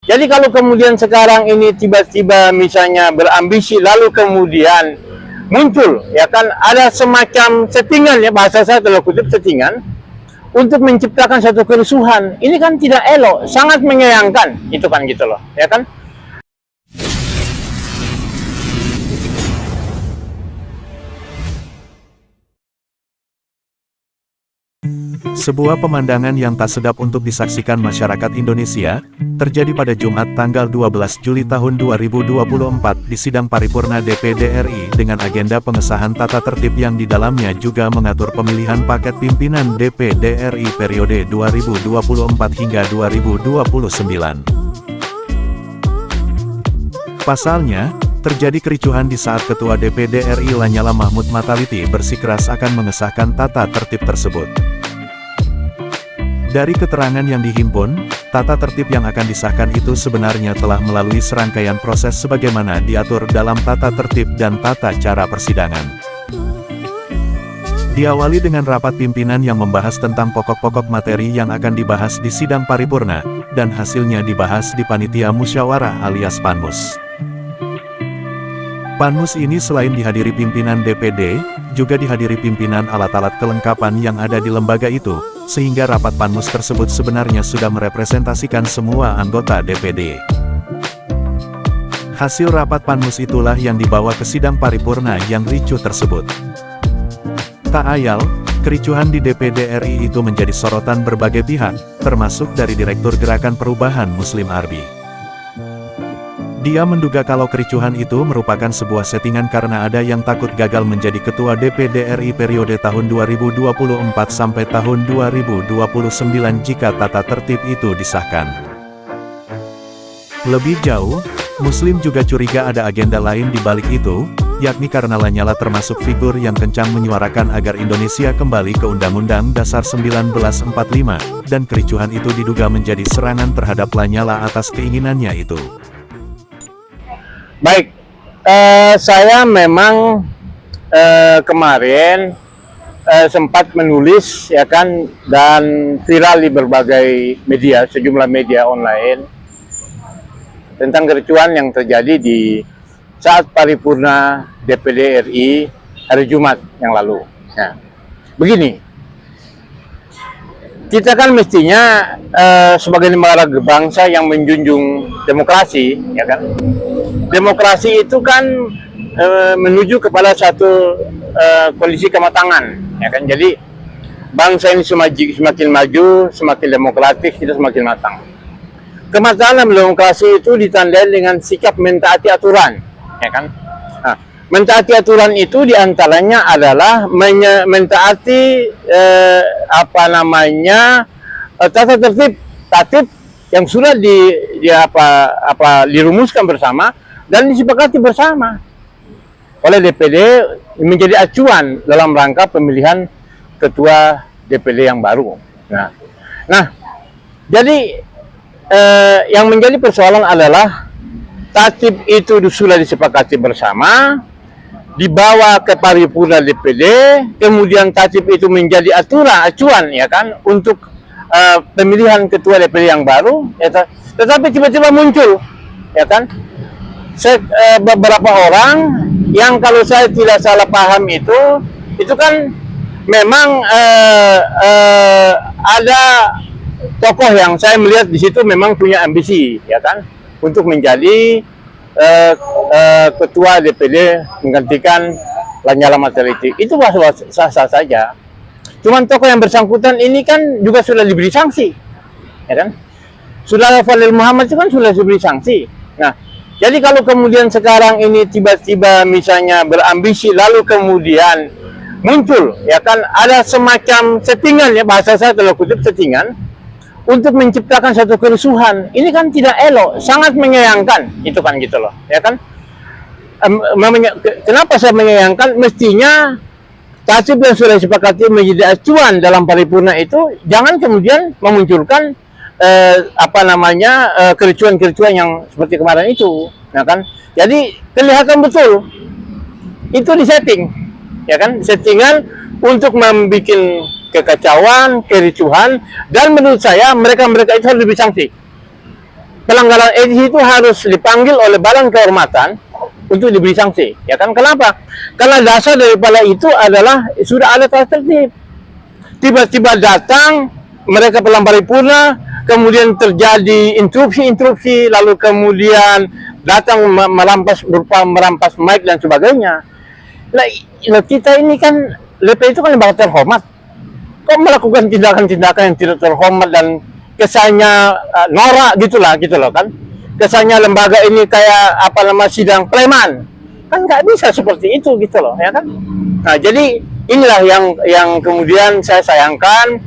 Jadi kalau kemudian sekarang ini tiba-tiba misalnya berambisi lalu kemudian muncul ya kan ada semacam settingan, ya bahasa saya tanda kutip settingan untuk menciptakan satu kerusuhan, ini kan tidak elok, sangat menyayangkan itu kan gitu loh ya kan. Sebuah pemandangan yang tak sedap untuk disaksikan masyarakat Indonesia, terjadi pada Jumat tanggal 12 Juli tahun 2024 di sidang paripurna DPD RI dengan agenda pengesahan tata tertib yang di dalamnya juga mengatur pemilihan paket pimpinan DPD RI periode 2024 hingga 2029. Pasalnya, terjadi kericuhan di saat Ketua DPD RI Lanyala Mahmud Mataliti bersikeras akan mengesahkan tata tertib tersebut. Dari keterangan yang dihimpun, tata tertib yang akan disahkan itu sebenarnya telah melalui serangkaian proses sebagaimana diatur dalam tata tertib dan tata cara persidangan. Diawali dengan rapat pimpinan yang membahas tentang pokok-pokok materi yang akan dibahas di sidang paripurna, dan hasilnya dibahas di panitia musyawarah alias Panmus. Panmus ini selain dihadiri pimpinan DPD, juga dihadiri pimpinan alat-alat kelengkapan yang ada di lembaga itu, sehingga rapat Panmus tersebut sebenarnya sudah merepresentasikan semua anggota DPD. Hasil rapat Panmus itulah yang dibawa ke sidang paripurna yang ricuh tersebut. Tak ayal, kericuhan di DPD RI itu menjadi sorotan berbagai pihak, termasuk dari Direktur Gerakan Perubahan Muslim Arbi. Dia menduga kalau kericuhan itu merupakan sebuah settingan karena ada yang takut gagal menjadi Ketua DPD RI periode tahun 2024 sampai tahun 2029 jika tata tertib itu disahkan. Lebih jauh, Muslim juga curiga ada agenda lain di balik itu, yakni karena Lanyala termasuk figur yang kencang menyuarakan agar Indonesia kembali ke Undang-Undang Dasar 1945, dan kericuhan itu diduga menjadi serangan terhadap Lanyala atas keinginannya itu. Baik, saya memang kemarin sempat menulis ya kan dan viral di berbagai media, sejumlah media online tentang kericuhan yang terjadi di saat paripurna DPD RI hari Jumat yang lalu. Nah, begini, kita kan mestinya sebagai lembaga bangsa yang menjunjung demokrasi, ya kan? Demokrasi itu kan menuju kepada satu kondisi kematangan, ya kan? Jadi bangsa ini semakin maju, semakin demokratis, kita semakin matang. Kematangan dalam demokrasi itu ditandai dengan sikap mentaati aturan, ya kan? Nah, mentaati aturan itu diantaranya adalah mentaati tata tertib yang sudah dirumuskan bersama dan disepakati bersama oleh DPD menjadi acuan dalam rangka pemilihan ketua DPD yang baru. Nah, jadi yang menjadi persoalan adalah tatib itu sudah disepakati bersama, dibawa ke paripurna DPD, kemudian tatib itu menjadi acuan ya kan untuk pemilihan ketua DPD yang baru, ya, tetapi tiba-tiba muncul ya kan beberapa orang yang kalau saya tidak salah paham itu kan memang ada tokoh yang saya melihat di situ memang punya ambisi ya kan untuk menjadi ketua DPD menggantikan Lanyala Mataliti. Itu sah-sah saja. Cuman tokoh yang bersangkutan ini kan juga sudah diberi sanksi, ya kan? Saudara Fadlil Muhammad itu kan sudah diberi sanksi. Nah, jadi kalau kemudian sekarang ini tiba-tiba misalnya berambisi lalu kemudian muncul, ya kan, ada semacam settingan, ya bahasa saya tanda kutip settingan untuk menciptakan satu kerusuhan, ini kan tidak elok, sangat menyayangkan, itu kan gitu loh, ya kan? Kenapa saya menyayangkan? Mestinya tatib yang sudah disepakati menjadi acuan dalam paripurna itu jangan kemudian memunculkan kericuan-kericuan yang seperti kemarin itu, ya kan? Jadi kelihatan betul itu disetting, ya kan? Settingan untuk membuat kekacauan, kericuhan, dan menurut saya mereka itu harus diberi sanksi. pelanggaran etis itu harus dipanggil oleh Badan Kehormatan untuk diberi sanksi, ya kan? Kenapa? Karena dasar daripada itu adalah sudah ada tata tertib. Tiba-tiba datang mereka dalam paripurna, kemudian terjadi interupsi, lalu kemudian datang merampas mic dan sebagainya. Nah, kita ini kan LP itu kan lembaga terhormat. Kok melakukan tindakan-tindakan yang tidak terhormat dan kesannya norak gitu loh kan? Kesannya lembaga ini kayak sidang preman, kan nggak bisa seperti itu gitu loh, ya kan? Nah, jadi inilah yang kemudian saya sayangkan,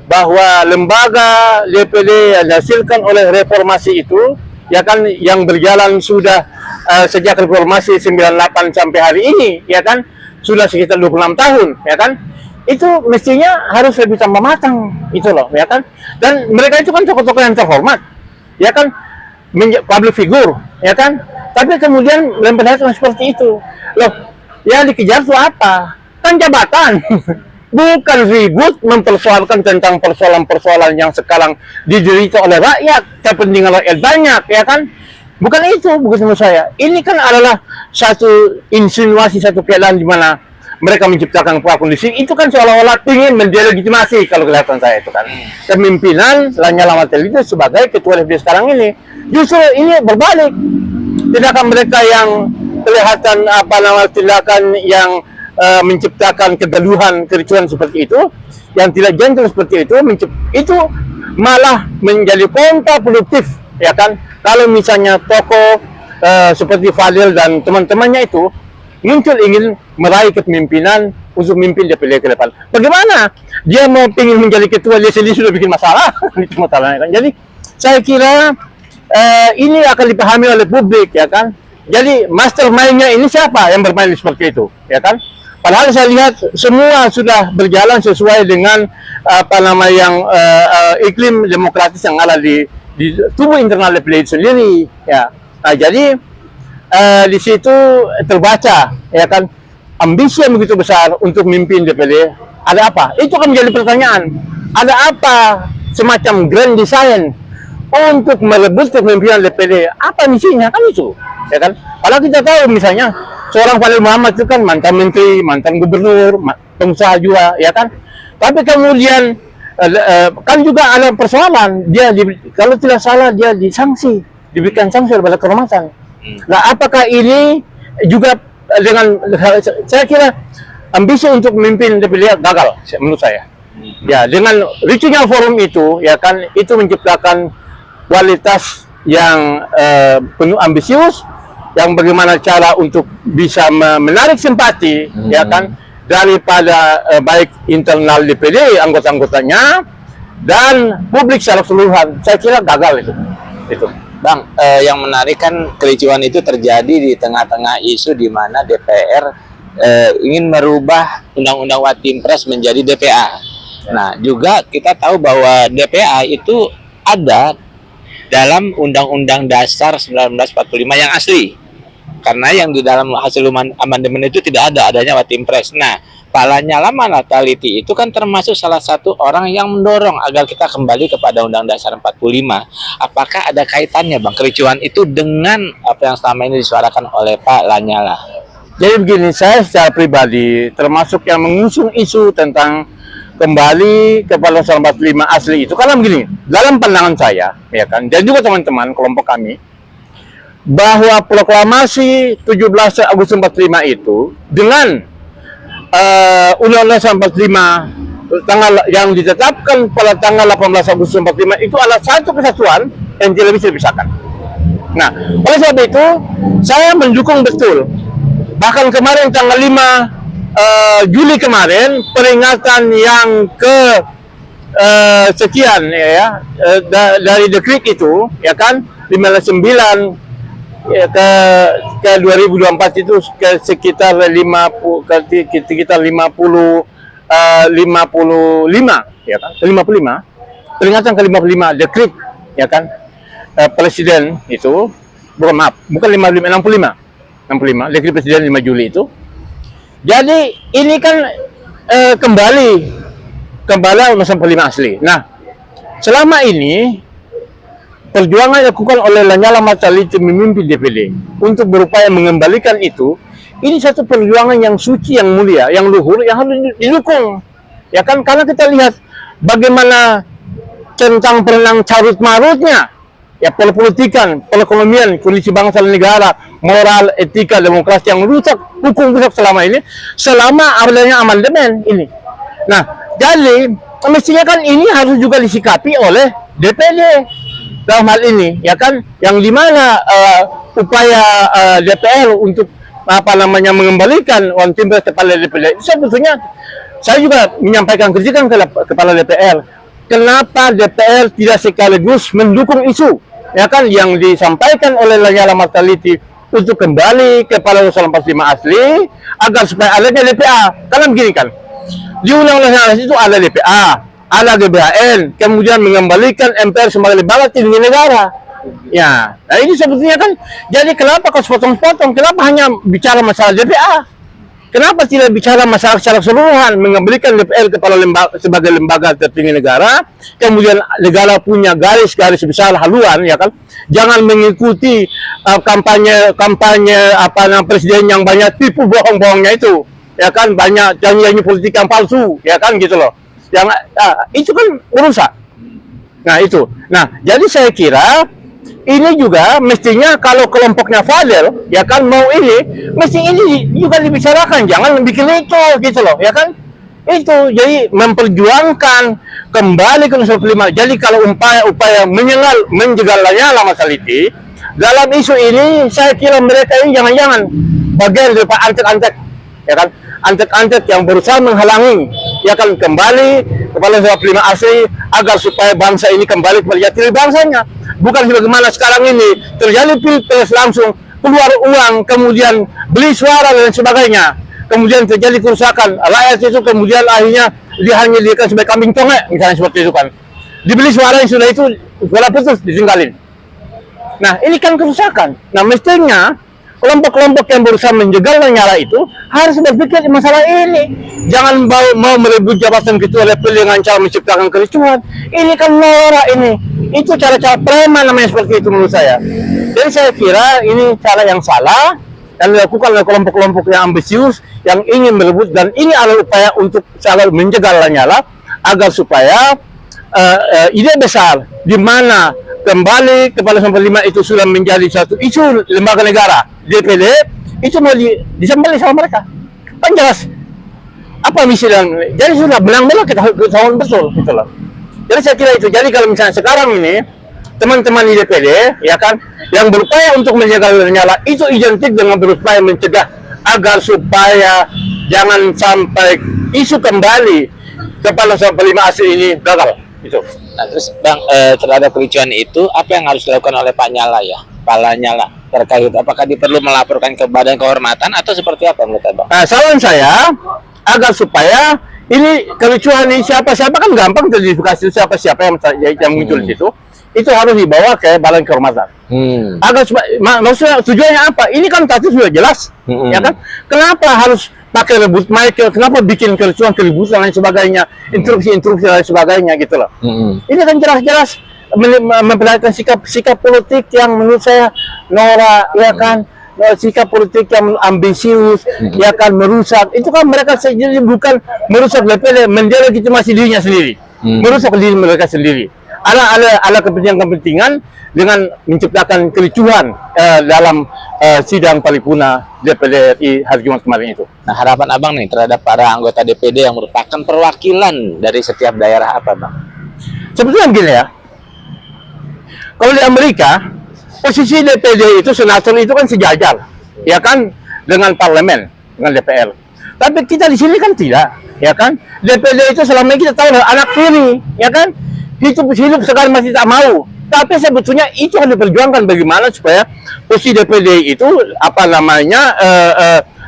bahwa lembaga DPD yang dihasilkan oleh reformasi itu, ya kan, yang berjalan sudah sejak reformasi 98 sampai hari ini, ya kan, sudah sekitar 26 tahun, ya kan, itu mestinya harus lebih tambah matang, itu loh, ya kan. Dan mereka itu kan tokoh-tokoh yang terhormat, ya kan, public figure, ya kan? Tapi kemudian memperlihatkan seperti itu. Loh, yang dikejar itu apa? Kan jabatan. Bukan ribut mempersoalkan tentang persoalan-persoalan yang sekarang diderita oleh rakyat, kepentingan rakyat banyak, ya kan? Bukan itu, bukan menurut saya. Ini kan adalah satu insinuasi, satu keadaan di mana mereka menciptakan prakondisi. Itu kan seolah-olah ingin mendelegitimasi, kalau kelihatan saya itu kan. Kepemimpinan Lanyala Mataliti sebagai ketua DPD sekarang ini. Justru ini berbalik. Tindakan mereka yang kelihatan tindakan yang menciptakan kegaduhan, kericuhan seperti itu, yang tidak gentle seperti itu malah menjadi kontraproduktif, ya kan? Kalau misalnya tokoh seperti Fadil dan teman-temannya itu muncul ingin meraih kepemimpinan untuk memimpin DPD ke depan. Bagaimana dia mau ingin menjadi ketua, dia sendiri sudah bikin masalah. Itu masalahnya kan. Jadi saya kira ini akan dipahami oleh publik, ya kan. Jadi mastermind-nya ini siapa yang bermain seperti itu, ya kan. Padahal saya lihat semua sudah berjalan sesuai dengan iklim demokratis yang ada di tubuh internal DPD itu sendiri, ya. Nah, jadi di situ terbaca, ya kan, ambisi yang begitu besar untuk memimpin DPD. Ada apa? Itu kan menjadi pertanyaan. Ada apa semacam grand design untuk merebut kepemimpinan DPD? Apa misinya? Kan itu, ya kan? Kalau kita tahu misalnya seorang Fadil Muhammad itu kan mantan menteri, mantan gubernur, pengusaha juga, ya kan? Tapi kemudian kan juga ada persoalan, kalau tidak salah dia diberikan sanksi oleh Badan Kehormatan. Nah, apakah ini juga dengan, saya kira ambisi untuk memimpin DPD gagal menurut saya. Ya, dengan regional forum itu, ya kan, itu menciptakan kualitas yang penuh ambisius, yang bagaimana cara untuk bisa menarik simpati, ya kan, daripada baik internal DPD anggota-anggotanya dan publik secara keseluruhan. Saya kira gagal itu. Bang, yang menarik kan kericuan itu terjadi di tengah-tengah isu di mana DPR ingin merubah Undang-Undang Watimpres menjadi DPA. Nah, juga kita tahu bahwa DPA itu ada dalam Undang-Undang Dasar 1945 yang asli. Karena yang di dalam hasil amandemen itu tidak adanya Watimpres. Nah, Pak Lanyala Mataliti itu kan termasuk salah satu orang yang mendorong agar kita kembali kepada Undang Dasar 45. Apakah ada kaitannya, Bang, kericuan itu dengan apa yang selama ini disuarakan oleh Pak Lanyala? Jadi begini, saya secara pribadi termasuk yang mengusung isu tentang kembali kepada Pasal 45 asli itu, karena begini, dalam pandangan saya, ya kan, dan juga teman-teman kelompok kami, bahwa proklamasi 17 Agustus 45 itu dengan Undang-Undang 45 tanggal yang ditetapkan pada tanggal 18 Agustus 45 itu adalah satu kesatuan yang tidak bisa dipisahkan. Nah, oleh sebab itu saya mendukung betul. Bahkan kemarin tanggal 5 Juli kemarin, peringatan yang ke sekian, ya, dari dekret itu, ya kan, 509 ya, ke 2024 itu sekitar 55, ya kan, ke 55, peringatan ke 55 dekret, ya kan, presiden itu, bukan 65 dekret presiden 5 Juli itu. Jadi ini kan kembali Undang-Undang 45 asli. Nah, selama ini perjuangan yang dilakukan oleh Lanyala Mataliti memimpin DPD untuk berupaya mengembalikan itu, ini satu perjuangan yang suci, yang mulia, yang luhur, yang harus didukung. Ya kan, karena kita lihat bagaimana tentang perenang carut marutnya, ya politikan, perekonomian, kondisi bangsa dan negara, moral, etika, demokrasi yang rusak, hukum rusak selama ini, selama adanya amandemen ini. Nah, jadi mestinya kan ini harus juga disikapi oleh DPD dalam hal ini, ya kan, yang dimana upaya DPR untuk mengembalikan One Team Press kepala DPD itu sebetulnya saya juga menyampaikan kritikan ke kepala DPR. Kenapa DPR tidak sekaligus mendukung isu, ya kan, yang disampaikan oleh Lanyala Mataliti untuk kembali kepada Pasal 45 asli agar supaya adanya DPA. Karena begini kan, di undang-undang itu ada DPA, ada GBHN, kemudian mengembalikan MPR sebagai lembaga tinggi negara. Ya, nah ini sebetulnya kan, jadi kenapa kau sepotong-sepotong? Kenapa hanya bicara masalah DPA? Kenapa tidak bicara masalah secara keseluruhan, mengembalikan DPR kepala sebagai lembaga tertinggi negara, kemudian negara punya garis-garis besar haluan, ya kan? Jangan mengikuti kampanye presiden yang banyak tipu bohong-bohongnya itu, ya kan? Banyak janji-janji politik yang palsu, ya kan, gitu loh. Yang itu kan merusak. Nah itu. Nah, jadi saya kira ini juga mestinya kalau kelompoknya Fadel, ya kan, mau ini, mesti ini juga dibicarakan, jangan bikin itu, gitu loh, ya kan? Itu, jadi memperjuangkan kembali ke Pasal 45. Jadi kalau upaya menjegal Lanyala Mataliti dalam isu ini, saya kira mereka ini jangan-jangan bagian dari antek-antek, ya kan? Antek-antek yang berusaha menghalangi, ya kan, kembali kepada Pasal 45 asli agar supaya bangsa ini kembali kepada jati bangsanya. Bukan sebagaimana sekarang ini terjadi pilpres langsung keluar uang, kemudian beli suara dan sebagainya, kemudian terjadi kerusakan rakyat itu, kemudian akhirnya dia hanya dilihat sebagai kambing tongek, misalnya seperti itu kan, dibeli suara yang sudah itu bola putus ditinggalin. Nah ini kan kerusakan. Nah mestinya kelompok-kelompok yang berusaha menjegal Lanyala itu harus berpikir di masalah ini. Jangan mau merebut jabatan ketua DPD dengan cara menciptakan kericuhan. Ini kan norak ini. Itu cara-cara preman namanya, seperti itu menurut saya. Jadi saya kira ini cara yang salah yang dilakukan oleh kelompok-kelompok yang ambisius yang ingin merebut, dan ini adalah upaya untuk menjegal Lanyala agar supaya ide besar di mana kembali kepada Pasal 45 itu sudah menjadi satu isu lembaga negara, DPD itu mau disembeli sama mereka. Kan jelas apa misi, dan jadi sudah benang-benang kita ketahuan betul, gitu loh. Jadi saya kira itu. Jadi kalau misalnya sekarang ini teman-teman di DPD, ya kan, yang berupaya untuk menjaga Lanyala itu identik dengan berupaya mencegah agar supaya jangan sampai isu kembali kepada Pasal 45 asli ini gagal. Itu. Nah, terus Bang, terhadap kericuan itu apa yang harus dilakukan oleh Pak Lanyala terkait, apakah dia perlu melaporkan ke Badan Kehormatan atau seperti apa menurut Bang? Nah, saran saya agar supaya ini kericuhan ini siapa-siapa kan gampang teridentifikasi, siapa-siapa yang muncul di situ, itu harus dibawa ke Badan Kehormatan. Agar maksudnya tujuannya apa? Ini kan tadi sudah jelas, ya kan? Kenapa harus pakai rebut Michael? Kenapa bikin kericuhan, keributan dan lain sebagainya, instruksi dan sebagainya, gitu loh. Ini kan jelas-jelas memperlihatkan sikap politik yang menurut saya norak, ya kan? Sikap politik yang ambisius, ya kan, merusak. Itu kan mereka sendiri bukan merusak DPD, mendelegitimasi dirinya sendiri, merusak diri mereka sendiri. Ada kepentingan dengan menciptakan kericuhan dalam sidang paripurna DPD RI hari Jumat kemarin itu. Nah, harapan Abang nih terhadap para anggota DPD yang merupakan perwakilan dari setiap daerah apa, Bang? Sebetulnya begini ya, kalau di Amerika posisi DPD itu, senator itu kan sejajar, ya kan, dengan parlemen, dengan DPR. Tapi kita di sini kan tidak, ya kan. DPD itu selama ini kita tahu anak tiri, ya kan, hidup sekarang masih tak mau. Tapi sebetulnya itu harus diperjuangkan bagaimana supaya posisi DPD itu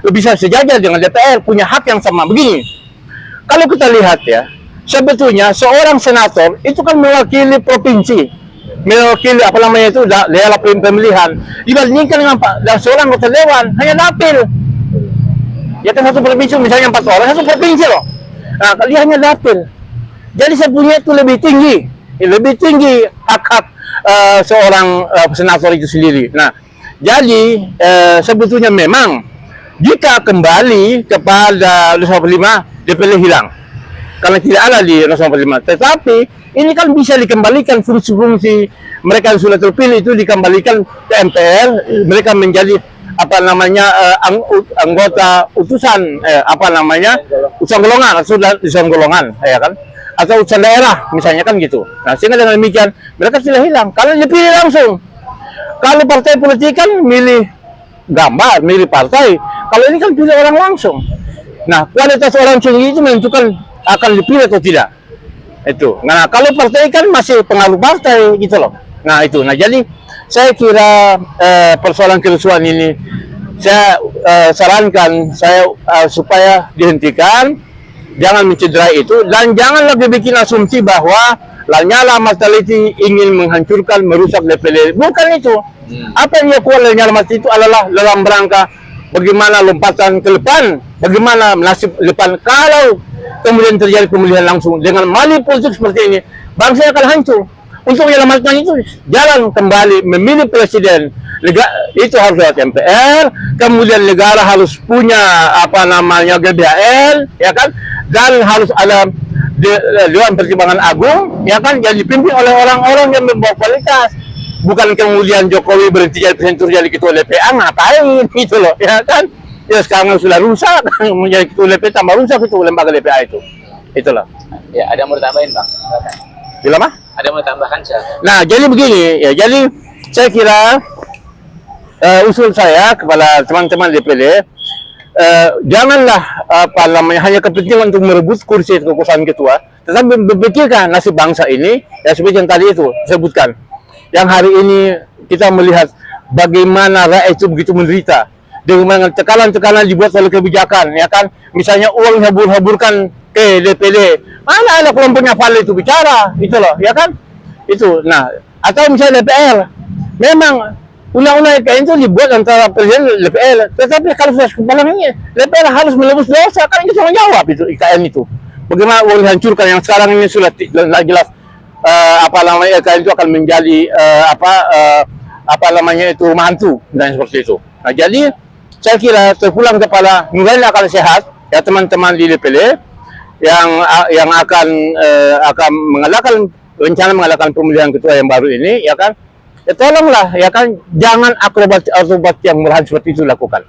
bisa sejajar dengan DPR, punya hak yang sama. Begini, kalau kita lihat ya, sebetulnya seorang senator itu kan mewakili provinsi, mewakili daerah pemilihan, dibandingkan dengan seorang anggota dewan hanya dapil. Ya kan, satu provinsi misalnya 4 orang, satu provinsi loh. Nah, dia hanya dapil. Jadi saya punya itu lebih tinggi hak-hak seorang senator itu sendiri. Nah, jadi sebetulnya memang jika kembali kepada 245 DPD hilang karena tidak ada di 245. Tetapi ini kan bisa dikembalikan fungsi-fungsi mereka yang sudah terpilih itu dikembalikan ke MPR, mereka menjadi apa namanya anggota utusan utusan golongan ya kan, atau utusan daerah misalnya kan gitu. Nah, sehingga dengan demikian mereka tidak hilang karena dipilih langsung. Kalau partai politik kan milih gambar, milih partai. Kalau ini kan pilih orang langsung. Nah, kualitas orang langsung itu menentukan akan dipilih atau tidak. Itu. Nah, kalau partai kan masih pengaruh partai gitu loh. Nah, itu. Nah, jadi saya kira persoalan kerusuhan ini saya sarankan supaya dihentikan, jangan mencederai itu, dan jangan lagi bikin asumsi bahwa Lanyala Mataliti ingin menghancurkan, merusak DPD. Bukan itu. Apa yang dia kuat Lanyala Mataliti itu adalah dalam rangka bagaimana lompatan ke depan, bagaimana nasib depan kalau kemudian terjadi pemilihan langsung dengan mali politik seperti ini, bangsa akan hancur. Untuk menyelamatkan itu, jalan kembali memilih presiden. Itu harus lewat MPR, kemudian negara harus punya GBHL, ya kan, dan harus ada Dewan Pertimbangan Agung, ya kan, yang dipimpin oleh orang-orang yang membawa kualitas. Bukan kemudian Jokowi berhenti jadi presiden jadi ketua DPA, ngapain gitu loh, ya kan? Ya sekarang sudah rusak, menjadi ketua DPA tambah rusak itu lembaga DPA itu. Itulah. Ya, ada yang mau ditambahin, Bang? Bila mah? Ada yang mau ditambahkan, Sir? Nah, jadi begini, ya, jadi saya kira usul saya kepada teman-teman DPD, janganlah hanya kepentingan untuk merebut kursi kekuasaan ketua, tetapi berpikirkan nasib bangsa ini, ya seperti yang tadi itu disebutkan. Yang hari ini kita melihat bagaimana rakyat itu begitu menderita, dengan tekanan-tekanan dibuat oleh kebijakan, ya kan? Misalnya uang habur-haburkan ke DPD, mana ada kelompoknya Fadli itu bicara, itu loh, ya kan? Itu. Nah, atau misalnya DPR, memang undang-undang IKN itu dibuat antara presiden dan DPR, tetapi kalau sudah kepalanya DPR harus menebus dosa, kan itu tanggung jawab itu IKN itu. Bagaimana uang dihancurkan yang sekarang ini sudah jelas IKN itu akan menjadi rumah hantu dan seperti itu. Nah, jadi saya kira terpulang kepada nilai akal sehat ya teman-teman di DPD yang akan rencana mengadakan pemilihan ketua yang baru ini, ya kan, ya tolonglah, ya kan, jangan akrobat yang murahan seperti itu lakukan.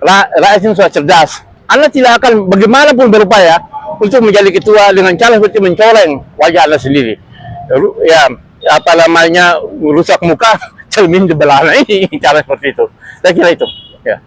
Rakyat ini sudah cerdas. Anda tidak akan bagaimanapun berupaya untuk menjadi ketua dengan cara seperti mencoreng wajah Anda sendiri. Ya, rusak muka cermin di belakang ini, cara seperti itu. Saya kira itu. Ya.